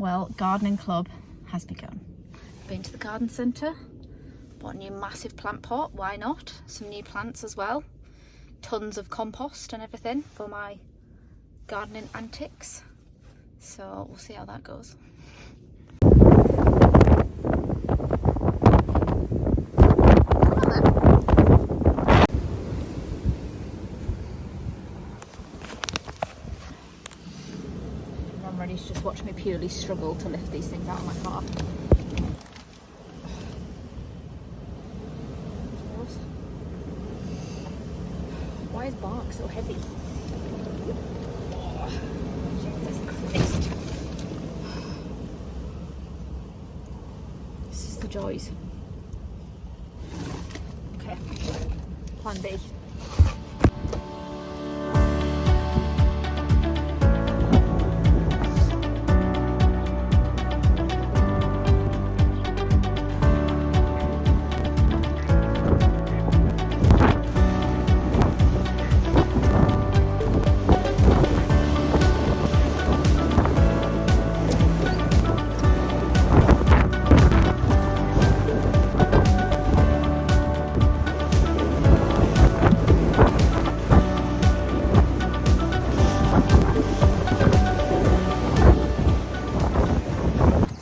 Well, gardening club has begun. Been to the garden centre, bought a new massive plant pot, why not? Some new plants as well. Tons of compost and everything for my gardening antics. So we'll see how that goes. I'm ready to just watch me purely struggle to lift these things out of my car. Why is bark so heavy? Oh, Jesus Christ. This is the joys. Okay, plan B.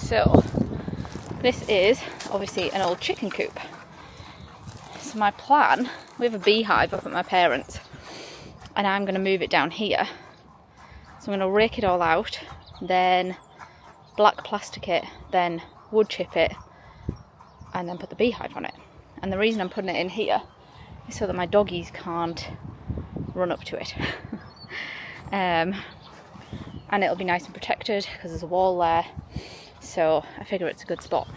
So this is obviously an old chicken coop. So my plan, we have a beehive up at my parents' and I'm going to move it down here. So I'm going to rake it all out, then black plastic it, then wood chip it, and then put the beehive on it. And the reason I'm putting it in here is so that my doggies can't run up to it. And it'll be nice and protected because there's a wall there. So I figure it's a good spot.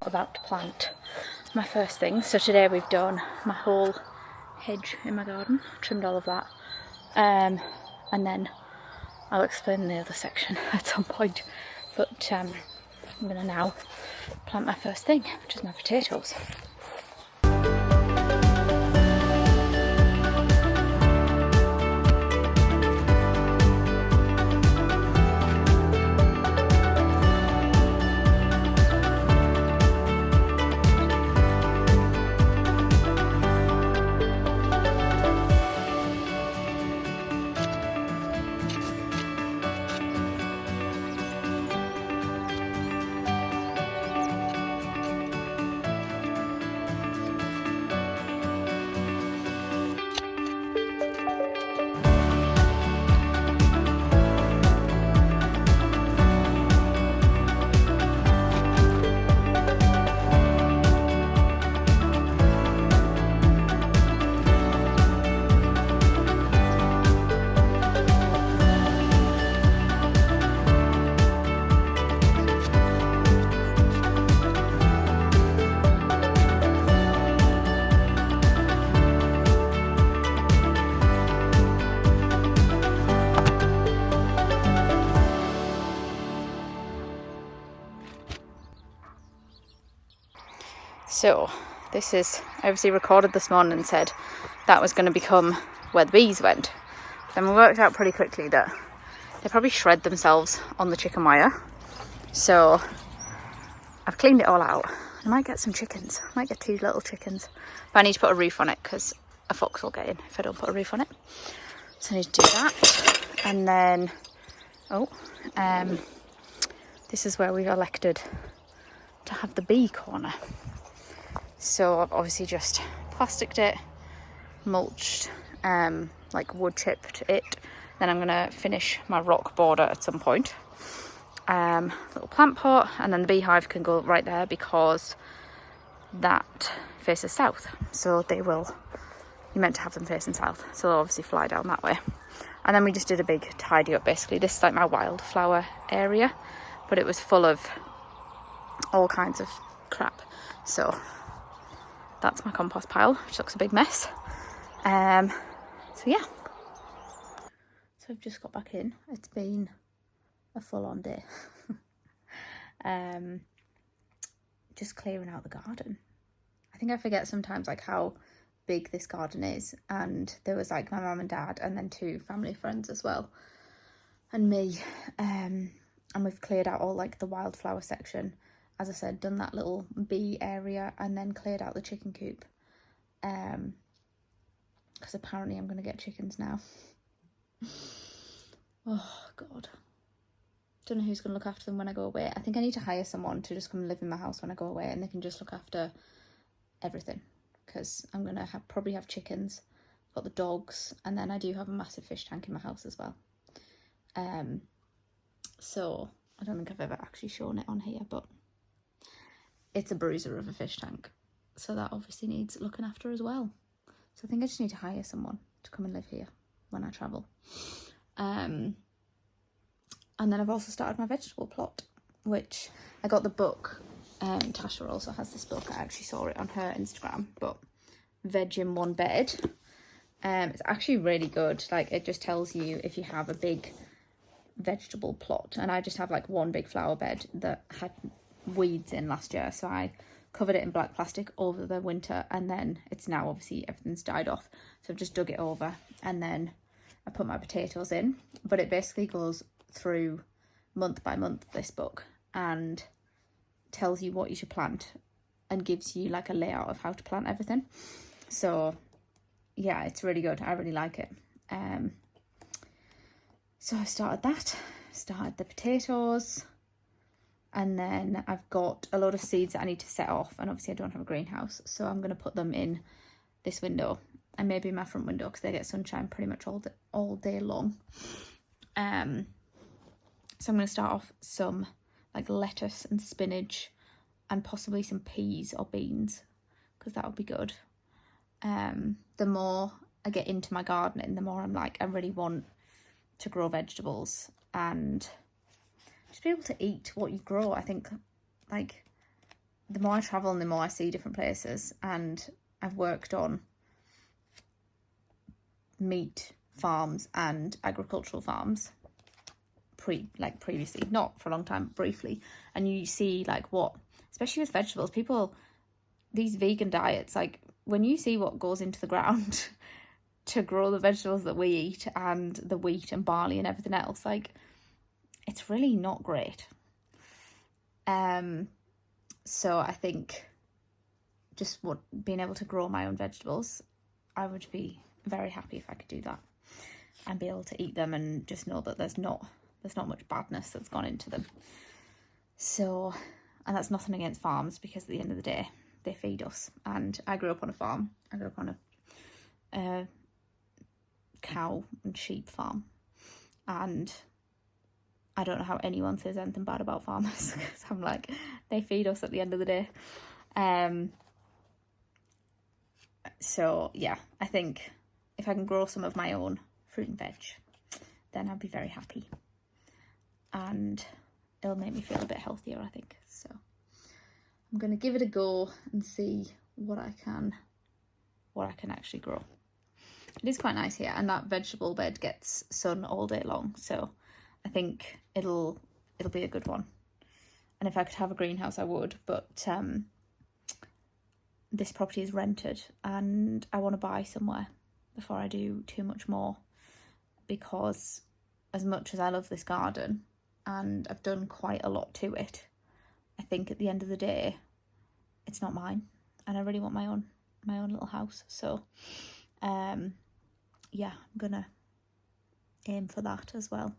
About to plant my first thing. So today we've done my whole hedge in my garden, trimmed all of that, and then I'll explain the other section at some point, but I'm going to now plant my first thing, which is my potatoes. So this is, I obviously recorded this morning and said that was going to become where the bees went. Then we worked out pretty quickly that they probably shred themselves on the chicken wire. So I've cleaned it all out. I might get some chickens. I might get 2 little chickens. But I need to put a roof on it because a fox will get in if I don't put a roof on it. So I need to do that. And then Oh, this is where we've elected to have the bee corner. So I've obviously just plasticed it, mulched, like wood chipped it. Then I'm gonna finish my rock border at some point. Little plant pot, and then the beehive can go right there because that faces south. So you're meant to have them facing south. So they'll obviously fly down that way. And then we just did a big tidy up basically. This is like my wildflower area, but it was full of all kinds of crap. So that's my compost pile, which looks a big mess. So yeah. So I've just got back in. It's been a full-on day. Just clearing out the garden. I think I forget sometimes like how big this garden is, and there was like my mum and dad and then 2 family friends as well, and me, and we've cleared out all like the wildflower section, as I said, done that little bee area, and then cleared out the chicken coop, because apparently I'm going to get chickens now. Oh god, don't know who's going to look after them when I go away. I think I need to hire someone to just come and live in my house when I go away, and they can just look after everything, because I'm going to probably have chickens, I've got the dogs, and then I do have a massive fish tank in my house as well. So I don't think I've ever actually shown it on here, but it's a bruiser of a fish tank, so that obviously needs looking after as well. So I think I just need to hire someone to come and live here when I travel. And then I've also started my vegetable plot, which I got the book. Tasha also has this book. I actually saw it on her Instagram, but Veg in One Bed. It's actually really good. Like, it just tells you if you have a big vegetable plot, and I just have like one big flower bed that had weeds in last year, so I covered it in black plastic over the winter, and then it's now obviously everything's died off, so I've just dug it over, and then I put my potatoes in. But it basically goes through month by month, this book, and tells you what you should plant and gives you like a layout of how to plant everything. So yeah, it's really good. I really like it. So I started the potatoes, and then I've got a lot of seeds that I need to set off, and obviously I don't have a greenhouse, so I'm going to put them in this window and maybe my front window, because they get sunshine pretty much all day long. So I'm going to start off some like lettuce and spinach and possibly some peas or beans, because that would be good. The more I get into my gardening, the more I'm like, I really want to grow vegetables and just be able to eat what you grow. I think like the more I travel and the more I see different places, and I've worked on meat farms and agricultural farms previously, not for a long time, briefly, and you see like what, especially with vegetables, people, these vegan diets, like when you see what goes into the ground to grow the vegetables that we eat, and the wheat and barley and everything else, like it's really not great. So I think just being able to grow my own vegetables, I would be very happy if I could do that and be able to eat them and just know that there's not much badness that's gone into them. So, and that's nothing against farms, because at the end of the day they feed us, and I grew up on a farm. I grew up on a cow and sheep farm, and I don't know how anyone says anything bad about farmers, because I'm like, they feed us at the end of the day. So yeah, I think if I can grow some of my own fruit and veg, then I'll be very happy, and it'll make me feel a bit healthier, I think. So I'm going to give it a go and see what I can actually grow. It is quite nice here, and that vegetable bed gets sun all day long, so I think it'll be a good one. And if I could have a greenhouse, I would, but this property is rented, and I want to buy somewhere before I do too much more, because as much as I love this garden and I've done quite a lot to it, I think at the end of the day it's not mine, and I really want my own little house. So yeah, I'm gonna aim for that as well.